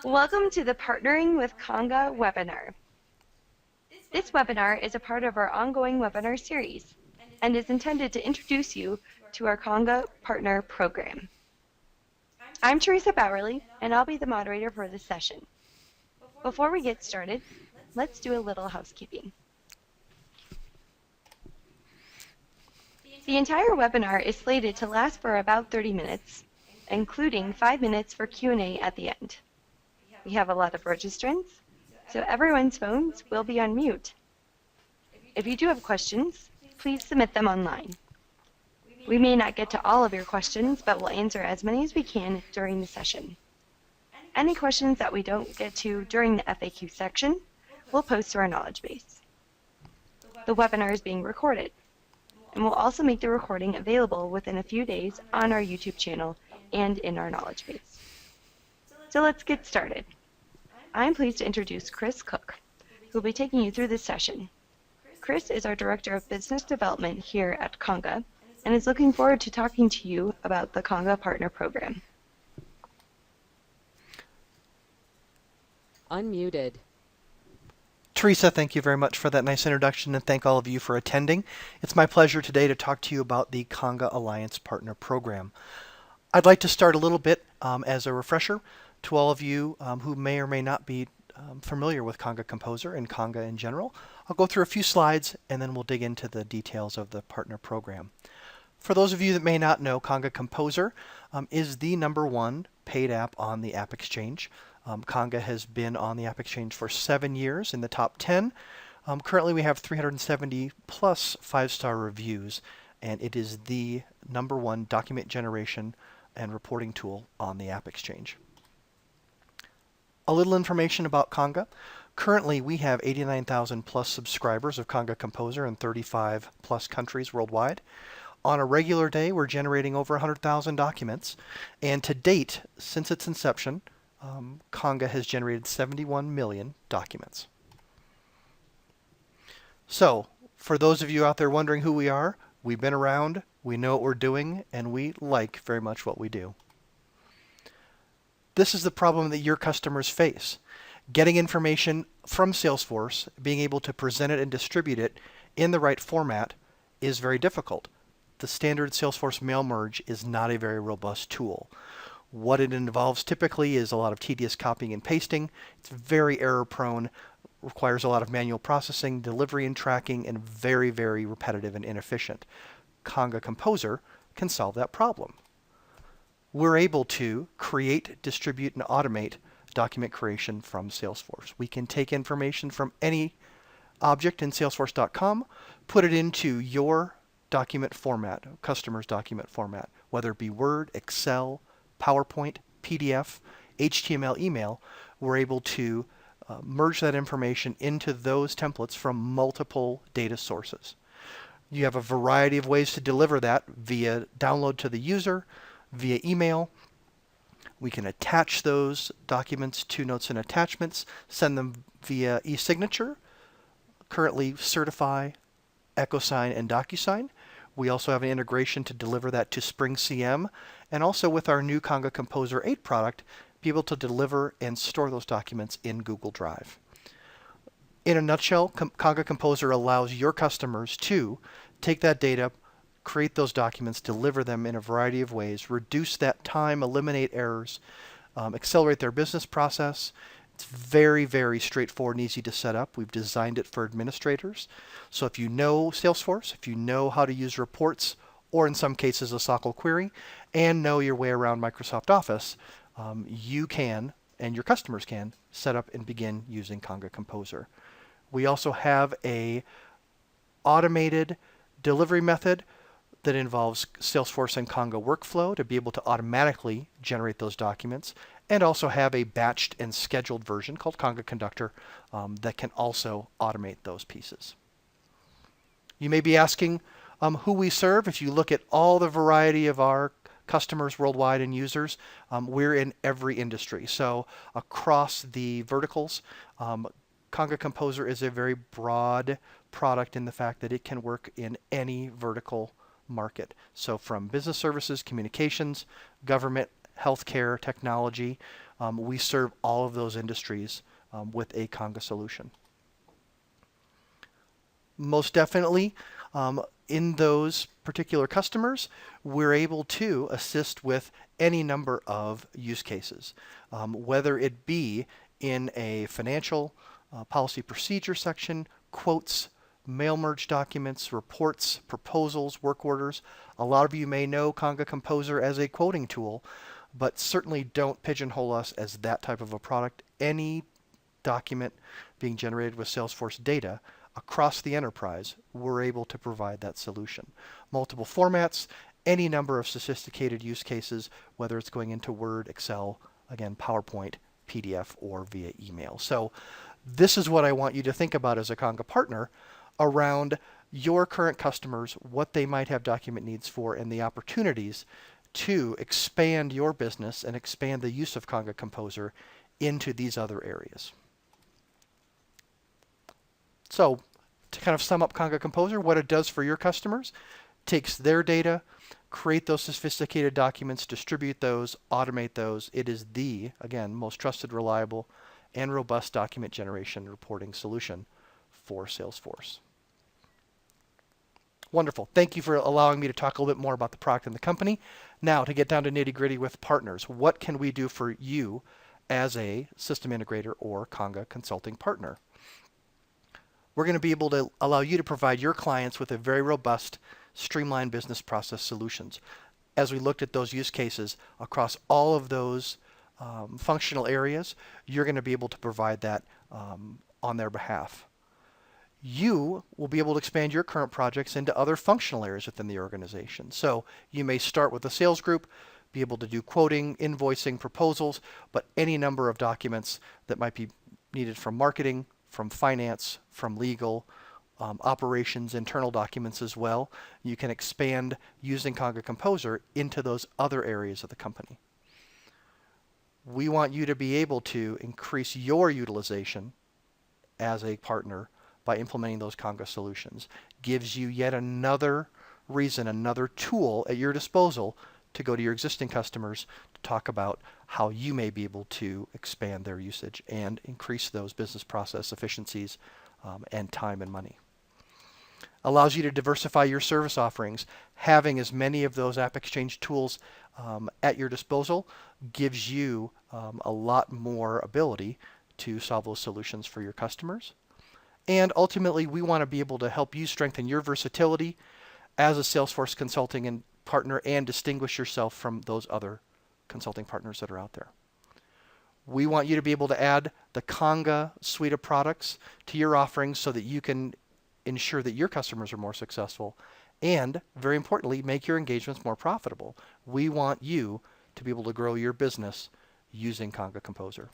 Welcome to the Partnering with Conga webinar. This webinar is a part of our ongoing webinar series and is intended to introduce you to our Conga Partner Program. I'm Teresa Bowerly, and I'll be the moderator for this session. Before we get started, let's do a little housekeeping. The entire webinar is slated to last for about 30 minutes, including 5 minutes for Q&A at the end. We have a lot of registrants, so everyone's phones will be on mute. If you do have questions, please submit them online. We may not get to all of your questions, but we'll answer as many as we can during the session. Any questions that we don't get to during the FAQ section, we'll post to our knowledge base. The webinar is being recorded, and we'll also make the recording available within a few days on our YouTube channel and in our knowledge base. So let's get started. I'm pleased to introduce Chris Cook, who will be taking you through this session. Chris is our Director of Business Development here at Conga and is looking forward to talking to you about the Conga Partner Program. Unmuted. Teresa, thank you very much for that nice introduction, and thank all of you for attending. It's my pleasure today to talk to you about the Conga Alliance Partner Program. I'd like to start a little bit as a refresher to all of you who may or may not be familiar with Conga Composer and Conga in general. I'll go through a few slides and then we'll dig into the details of the partner program. For those of you that may not know, Conga Composer is the #1 paid app on the App Exchange. Conga has been on the App Exchange for 7 years in the top 10. Currently we have 370 plus 5-star reviews, and it is the #1 document generation and reporting tool on the App Exchange. A little information about Conga. Currently we have 89,000 plus subscribers of Conga Composer in 35 plus countries worldwide. On a regular day we're generating over 100,000 documents, and to date, since its inception, Conga has generated 71 million documents. So, for those of you out there wondering who we are, we've been around, we know what we're doing, and we like very much what we do. This is the problem that your customers face. Getting information from Salesforce, being able to present it and distribute it in the right format is very difficult. The standard Salesforce mail merge is not a very robust tool. What it involves typically is a lot of tedious copying and pasting. It's very error prone, requires a lot of manual processing, delivery and tracking, and very, very repetitive and inefficient. Conga Composer can solve that problem. We're able to create, distribute, and automate document creation from Salesforce. We can take information from any object in Salesforce.com, put it into your document format, customer's document format, whether it be Word, Excel, PowerPoint, PDF, HTML, email. We're able to merge that information into those templates from multiple data sources. You have a variety of ways to deliver that via download to the user, via email. We can attach those documents to notes and attachments, send them via e-signature, currently Certify, EchoSign, and DocuSign. We also have an integration to deliver that to SpringCM, and also with our new Conga Composer 8 product, be able to deliver and store those documents in Google Drive. In a nutshell, Conga Composer allows your customers to take that data, create those documents, deliver them in a variety of ways, reduce that time, eliminate errors, accelerate their business process. It's very, very straightforward and easy to set up. We've designed it for administrators. So if you know Salesforce, if you know how to use reports, or in some cases a SQL query, and know your way around Microsoft Office, you can, and your customers can, set up and begin using Conga Composer. We also have a automated delivery method that involves Salesforce and Conga workflow to be able to automatically generate those documents, and also have a batched and scheduled version called Conga Conductor that can also automate those pieces. You may be asking who we serve. If you look at all the variety of our customers worldwide and users, we're in every industry. So across the verticals, Conga Composer is a very broad product in the fact that it can work in any vertical market. So from business services, communications, government, healthcare, technology, We serve all of those industries with a Conga solution. Most definitely, in those particular customers, we're able to assist with any number of use cases, whether it be in a financial policy procedure section, quotes, mail merge documents, reports, proposals, work orders. A lot of you may know Conga Composer as a quoting tool, but certainly don't pigeonhole us as that type of a product. Any document being generated with Salesforce data across the enterprise, we're able to provide that solution. Multiple formats, any number of sophisticated use cases, whether it's going into Word, Excel, again, PowerPoint, PDF, or via email. So this is what I want you to think about as a Conga partner around your current customers, what they might have document needs for, and the opportunities to expand your business and expand the use of Conga Composer into these other areas. So to kind of sum up Conga Composer, what it does for your customers, takes their data, create those sophisticated documents, distribute those, automate those. It is the, again, most trusted, reliable, and robust document generation and reporting solution for Salesforce. Wonderful. Thank you for allowing me to talk a little bit more about the product and the company. Now, to get down to nitty-gritty with partners, what can we do for you as a system integrator or Conga consulting partner? We're going to be able to allow you to provide your clients with a very robust, streamlined business process solutions. As we looked at those use cases across all of those functional areas, you're going to be able to provide that on their behalf. You will be able to expand your current projects into other functional areas within the organization. So you may start with a sales group, be able to do quoting, invoicing, proposals, but any number of documents that might be needed from marketing, from finance, from legal, operations, internal documents as well. You can expand using Conga Composer into those other areas of the company. We want you to be able to increase your utilization as a partner by implementing those Conga solutions. Gives you yet another reason, another tool at your disposal to go to your existing customers to talk about how you may be able to expand their usage and increase those business process efficiencies and time and money. Allows you to diversify your service offerings. Having as many of those AppExchange tools at your disposal gives you a lot more ability to solve those solutions for your customers. And ultimately, we want to be able to help you strengthen your versatility as a Salesforce consulting and partner and distinguish yourself from those other consulting partners that are out there. We want you to be able to add the Conga suite of products to your offerings so that you can ensure that your customers are more successful and, very importantly, make your engagements more profitable. We want you to be able to grow your business using Conga Composer.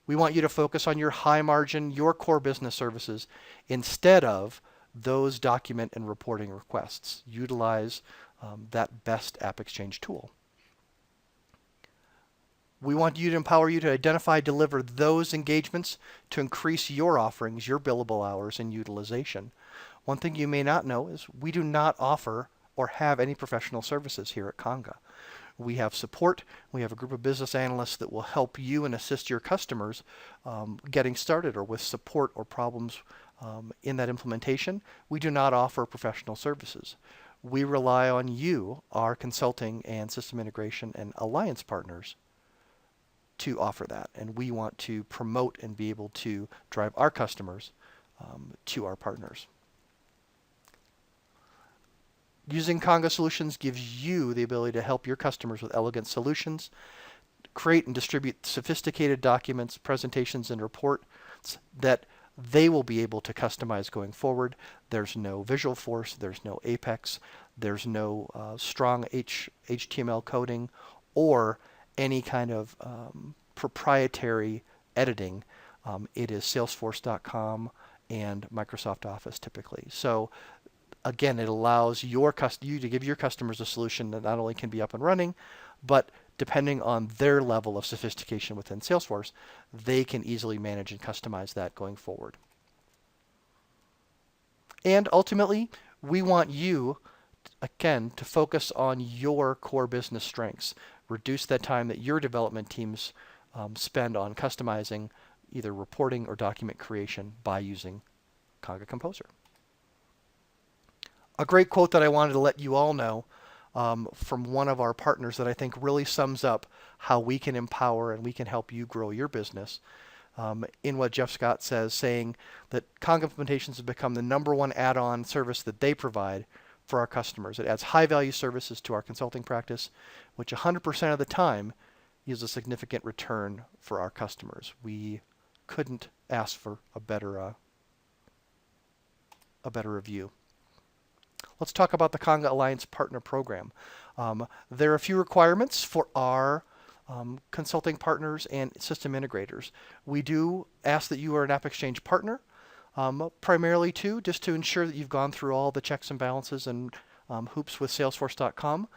We want you to focus on your high margin, your core business services instead of those document and reporting requests. Utilize that best AppExchange tool. We want you to empower you to identify, deliver those engagements to increase your offerings, your billable hours, and utilization. One thing you may not know is we do not offer or have any professional services here at Conga. We have support. We have a group of business analysts that will help you and assist your customers getting started or with support or problems in that implementation. We do not offer professional services. We rely on you, our consulting and system integration and alliance partners, to offer that. And we want to promote and be able to drive our customers to our partners. Using Conga solutions gives you the ability to help your customers with elegant solutions, create and distribute sophisticated documents, presentations, and reports that they will be able to customize going forward. There's no Visualforce, there's no Apex, there's no strong HTML coding or any kind of proprietary editing. It is Salesforce.com and Microsoft Office typically. So again, it allows you to give your customers a solution that not only can be up and running, but depending on their level of sophistication within Salesforce, they can easily manage and customize that going forward. And ultimately, we want you, again, to focus on your core business strengths. reduce that time that your development teams spend on customizing either reporting or document creation by using Conga Composer. A great quote that I wanted to let you all know from one of our partners that I think really sums up how we can empower and we can help you grow your business in what Jeff Scott says, saying that Conga implementations have become the #1 add-on service that they provide for our customers. It adds high-value services to our consulting practice, which 100% of the time yields a significant return for our customers. We couldn't ask for a better review. Let's talk about the Conga Alliance Partner Program. There are a few requirements for our consulting partners and system integrators. We do ask that you are an AppExchange partner, primarily just to ensure that you've gone through all the checks and balances and hoops with Salesforce.com.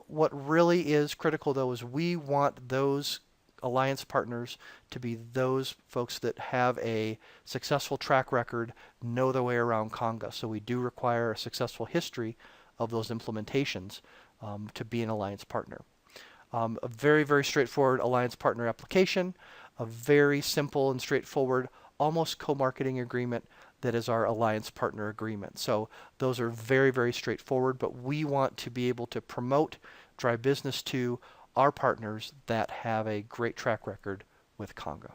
What really is critical, though, is we want those alliance partners to be those folks that have a successful track record, know their way around Conga. So we do require a successful history of those implementations to be an alliance partner. A very, very straightforward alliance partner application, a very simple and straightforward, almost co-marketing agreement that is our alliance partner agreement. So those are very, very straightforward, but we want to be able to promote, drive business to our partners that have a great track record with Conga.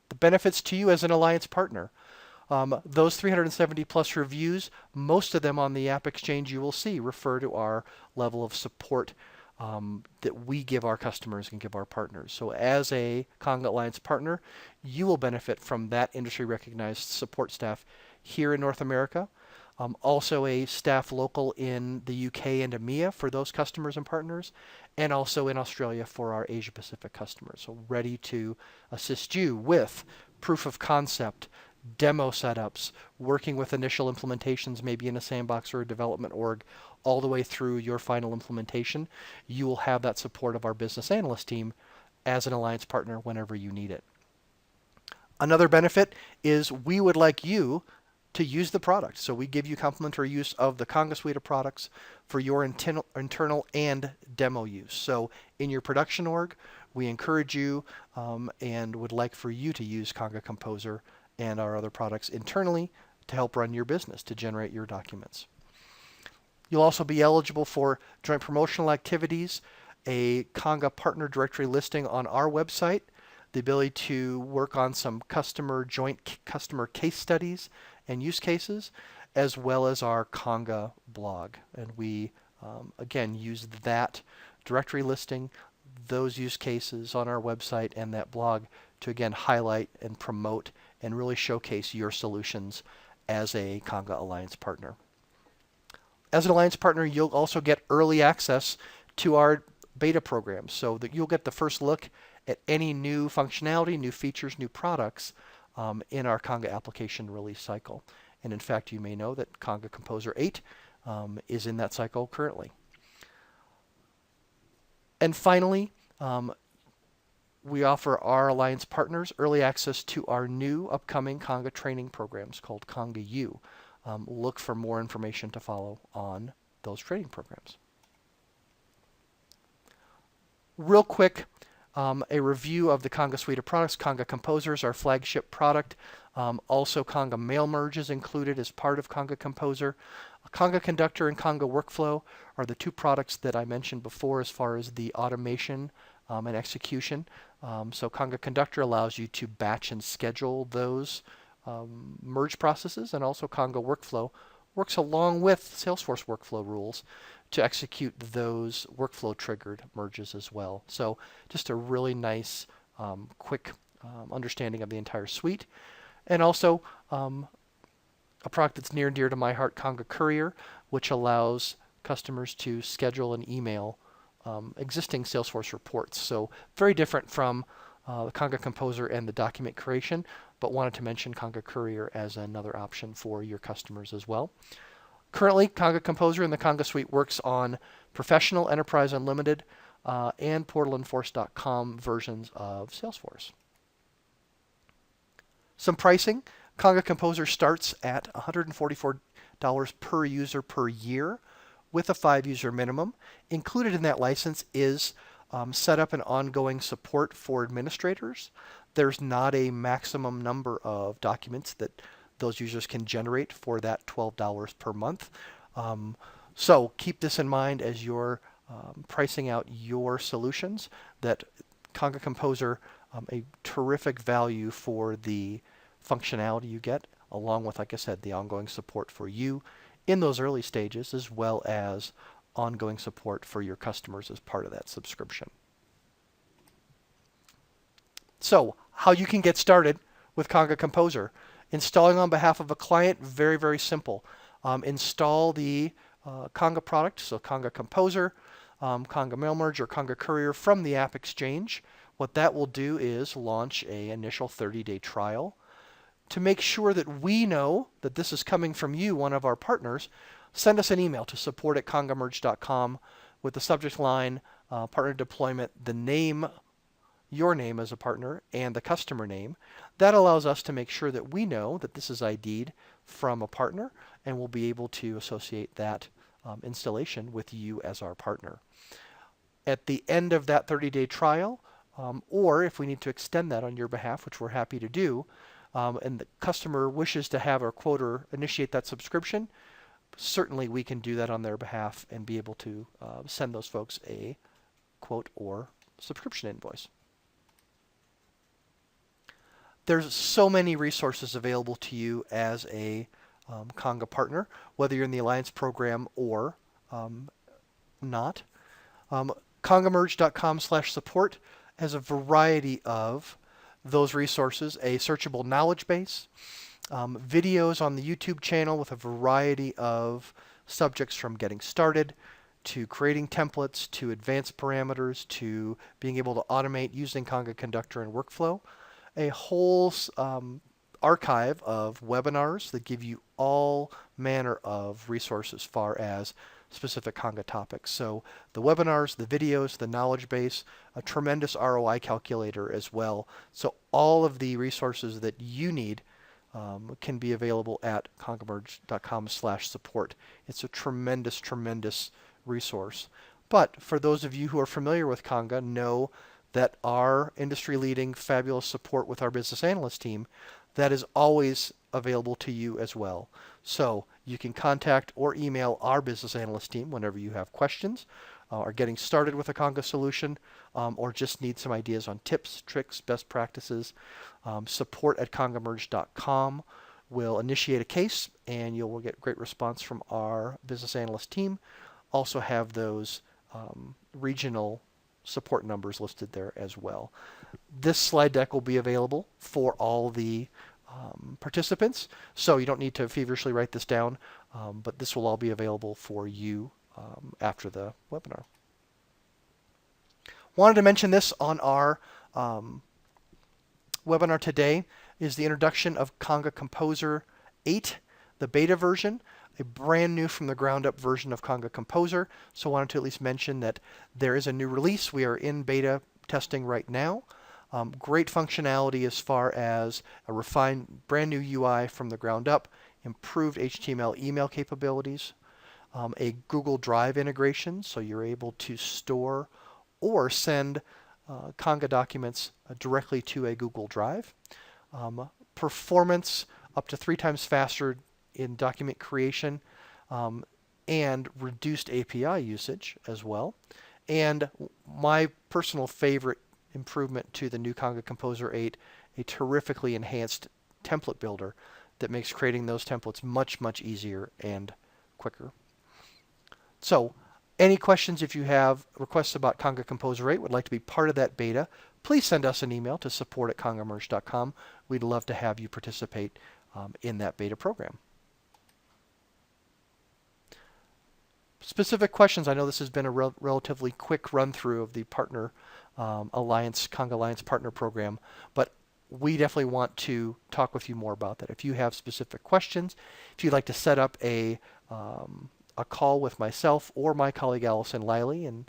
The benefits to you as an alliance partner. Those 370 plus reviews, most of them on the AppExchange you will see refer to our level of support that we give our customers and give our partners. So as a Conga Alliance partner, you will benefit from that industry recognized support staff here in North America. Also a staff local in the UK and EMEA for those customers and partners, and also in Australia for our Asia Pacific customers. So ready to assist you with proof of concept, demo setups, working with initial implementations, maybe in a sandbox or a development org, all the way through your final implementation. You will have that support of our business analyst team as an alliance partner whenever you need it. Another benefit is we would like you to use the product. So we give you complimentary use of the Conga suite of products for your internal and demo use. So in your production org, we encourage you and would like for you to use Conga Composer and our other products internally to help run your business, to generate your documents. You'll also be eligible for joint promotional activities, a Conga partner directory listing on our website, the ability to work on some joint customer case studies and use cases, as well as our Conga blog. And we, again, use that directory listing, those use cases on our website and that blog to, again, highlight and promote and really showcase your solutions as a Conga Alliance partner. As an Alliance partner, you'll also get early access to our beta programs, so that you'll get the first look at any new functionality, new features, new products in our Conga application release cycle. And in fact, you may know that Conga Composer 8 is in that cycle currently. And finally, we offer our alliance partners early access to our new upcoming Conga training programs called Conga U. Look for more information to follow on those training programs. Real quick, a review of the Conga suite of products. Conga Composer is our flagship product. Also, Conga Mail Merge is included as part of Conga Composer. Conga Conductor and Conga Workflow are the two products that I mentioned before as far as the automation and execution. So Conga Conductor allows you to batch and schedule those merge processes, and also Conga Workflow works along with Salesforce workflow rules to execute those workflow triggered merges as well. So just a really nice, quick understanding of the entire suite. And also a product that's near and dear to my heart, Conga Courier, which allows customers to schedule and email existing Salesforce reports. So very different from the Conga Composer and the document creation, but wanted to mention Conga Courier as another option for your customers as well. Currently, Conga Composer and the Conga Suite works on Professional, Enterprise Unlimited, and PortalAndForce.com versions of Salesforce. Some pricing. Conga Composer starts at $144 per user per year, with a 5-user minimum. Included in that license is setup and ongoing support for administrators. There's not a maximum number of documents that those users can generate for that $12 per month. So keep this in mind as you're pricing out your solutions, that Conga Composer, a terrific value for the functionality you get, along with, like I said, the ongoing support for you in those early stages, as well as ongoing support for your customers as part of that subscription. So how you can get started with Conga Composer. Installing on behalf of a client, very, very simple. Install the Conga product, so Conga Composer, Conga Mail Merge, or Conga Courier from the App Exchange. What that will do is launch an initial 30-day trial. To make sure that we know that this is coming from you, one of our partners, send us an email to support@congamerge.com with the subject line, partner deployment, the name, your name as a partner, and the customer name. That allows us to make sure that we know that this is ID'd from a partner, and we'll be able to associate that installation with you as our partner. At the end of that 30-day trial, or if we need to extend that on your behalf, which we're happy to do, and the customer wishes to have our quote or initiate that subscription, certainly we can do that on their behalf and be able to send those folks a quote or subscription invoice. There's so many resources available to you as a Conga partner, whether you're in the Alliance program or not. Congamerge.com/support has a variety of those resources, a searchable knowledge base, videos on the YouTube channel with a variety of subjects from getting started to creating templates to advanced parameters to being able to automate using Conga Conductor and workflow. A whole archive of webinars that give you all manner of resources as far as specific Conga topics. So the webinars, the videos, the knowledge base, a tremendous ROI calculator as well. So all of the resources that you need can be available at congamerge.com/support. It's a tremendous, tremendous resource. But for those of you who are familiar with Conga, know that our industry-leading fabulous support with our business analyst team, that is always available to you as well. So you can contact or email our business analyst team whenever you have questions, are getting started with a Conga solution, or just need some ideas on tips, tricks, best practices. Support@congamerge.com will initiate a case, and you will get great response from our business analyst team. Also have those regional support numbers listed there as well. This slide deck will be available for all the participants, so you don't need to feverishly write this down, but this will all be available for you after the webinar. Wanted to mention this on our webinar today is the introduction of Conga Composer 8, the beta version, a brand new from the ground up version of Conga Composer. So I wanted to at least mention that there is a new release. We are in beta testing right now. Great functionality as far as a refined brand new UI from the ground up, improved HTML email capabilities, a Google Drive integration, so you're able to store or send Conga documents directly to a Google Drive. Performance up to 3 times faster in document creation, and reduced API usage as well. And my personal favorite improvement to the new Conga Composer 8, a terrifically enhanced template builder that makes creating those templates much, much easier and quicker. So any questions, if you have requests about Conga Composer 8, would like to be part of that beta, please send us an email to support@congamerge.com. We'd love to have you participate in that beta program. Specific questions. I know this has been a relatively quick run through of the partner Alliance, Conga Alliance Partner program, but we definitely want to talk with you more about that. If you have specific questions, if you'd like to set up a call with myself or my colleague Allison Liley in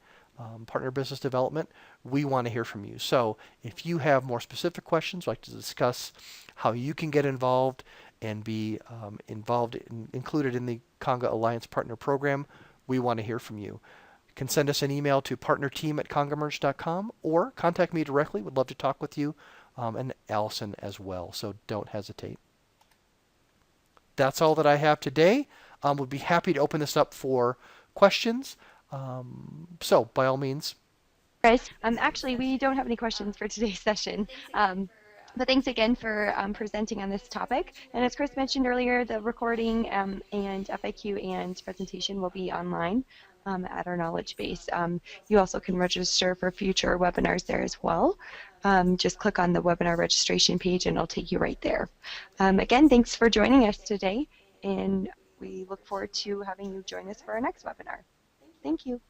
Partner Business Development, we want to hear from you. So if you have more specific questions, like to discuss how you can get involved and be included in the Conga Alliance Partner program, we want to hear from you. You can send us an email to partnerteam@congamerge.com or contact me directly. Would love to talk with you, and Allison as well, so don't hesitate. That's all that I have today. Would be happy to open this up for questions. So by all means. Chris, actually, we don't have any questions for today's session. But thanks again for presenting on this topic. And as Chris mentioned earlier, the recording and FAQ and presentation will be online at our knowledge base. You also can register for future webinars there as well. Just click on the webinar registration page and it'll take you right there. Again, thanks for joining us today, and we look forward to having you join us for our next webinar. Thank you.